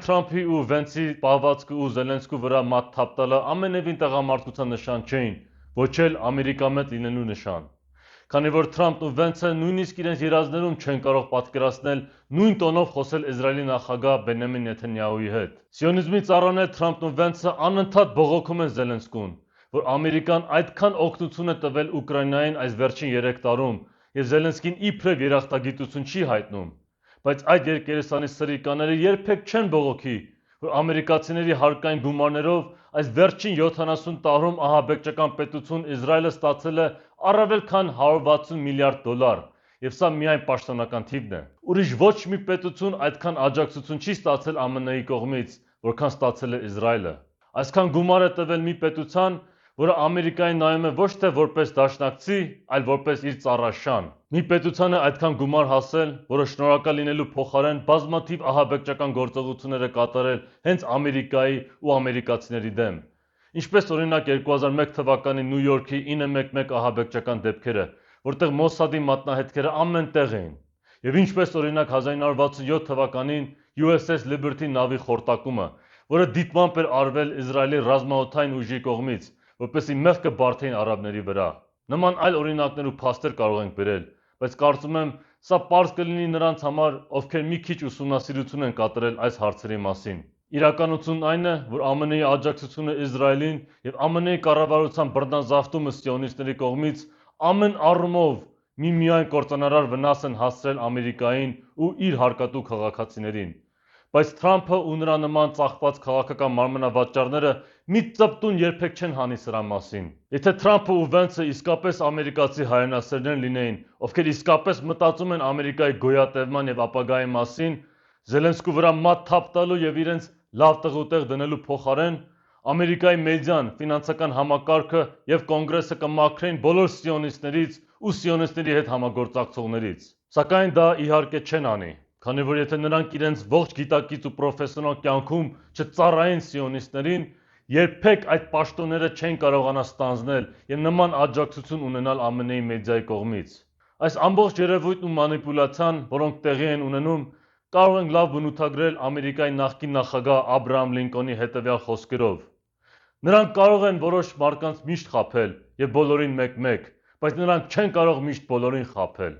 Թրամփի ու Վենցի պահվածքը ու Զելենսկու վրա մատ թափ տալը ամենևին տղամարդության նշան չէին, ոչ էլ ամերիկամետ լինելու նշան։ Քանի որ Թրամփն ու Վենցը նույնիսկ իրենց երազներում չեն կարող պատկերացնել նույն տոնով խոսել Իսրայելի նախագահ Բենյամին Նեթանյահուի հետ։ Սիոնիզմի ծառաներ Թրամփն ու Վենցը անընդհատ բողոքում են Զելենսկուն, որ Ամերիկան այդքան օգնություն է տվել Ուկրաինային այս վերջին 3 տարում, եւ Զելենսկին իբրև երախտագիտություն չի հայտնում։ Բայց այդ երկերեսանի սրիկաները երբեք չեն բողոքի, որ ամերիկացիների հարկային գումարներով այս վերջին 70 տարում ահաբեկչական պետություն Իսրայելը ստացել է առավել քան $160 միլիարդ, եւ սա միայն պաշտոնական թիվն է։ Ուրիշ ոչ մի պետություն այդքան աջակցություն չի ստացել ԱՄՆ-ի կողմից, որքան ստացել է Իսրայելը։ Այսքան գումար է տվել մի պետության, որը Ամերիկային նայում է ոչ թե որպես դաշնակցի, այլ որպես իր ծառաշան։ Մի պետության է այդքան գումար հասել, որը շնորհակալ լինելու փոխարեն բազմաթիվ ահաբեկչական գործողություններ է կատարել հենց Ամերիկայի ու ամերիկացիների դեմ։ Ինչպես օրինակ 2001 թվականի Նյու Յորքի 911 ահաբեկչական դեպքերը, որտեղ Մոսադի մատնահետքերը ամեն տեղ էին։ Եվ ինչպես օրինակ 1967 թվականին USS Liberty նավի խորտակումը, որը դիտմամբ էր արվել Իսրայելի ռազմաօդային ուժի կողմից, որպեսզի մեղքը բարդեին արաբների վրա։ Նման այլ օրինակներ ու փաստեր կարող ենք բերել, բայց կարծում եմ սա պարզ կլինի նրանց համար, ովքեր մի քիչ ուսումնասիրություն են կատարել այս հարցերի մասին։ Իրականությունն այն է, որ ԱՄՆ-ի աջակցությունը Իսրայելին եւ ԱՄՆ-ի կառավարության բռնազավթումը սիոնիստների կողմից ամեն առումով միմիայն կործանարար վնաս են հասցրել Ամերիկային ու իր հարկատու քաղաքացիներին։ Բայց Թրամփը ու նրա նման ծաղկված քաղաքական մարմնավաճառները մի ծպտուն երբեք չեն հանի սրա մասին։ Եթե Թրամփը ու Վենցը իսկապես ամերիկացի հայրենասերներ լինեին, ովքեր իսկապես մտածում են Ամերիկայի գոյատևման եւ ապագայի մասին, Զելենսկու վրա մատ թափ տալու եւ իրենց լավ տղուտեղ դնելու փոխարեն Ամերիկայի մեդիան, ֆինանսական համակարգը եւ կոնգրեսը կմաքրեին բոլոր սիոնիստներից ու սիոնիստների հետ համագործակցողներից։ Սակայն դա իհարկե չեն անի, քանի որ եթե նրանք իրենց ողջ գիտակից ու պրոֆեսիոնալ կյանքում չծառայեն սիոնիստներին, երբեք այդ պաշտոնները չեն կարողանա ստանձնել եւ նման աջակցություն ունենալ ԱՄՆ-ի մեդիայի կողմից։ Այս ամբողջ երևույթն ու մանիպուլյացիան, որոնք տեղի են ունենում, կարող ենք լավ բնութագրել Ամերիկայի նախկին նախագահ Աբրահամ Լինկոլնի հետևյալ խոսքերով. Նրանք կարող են որոշ մարդկանց միշտ խաբել եւ բոլորին մեկ-մեկ, բայց նրանք չեն կարող միշտ բոլորին խաբել։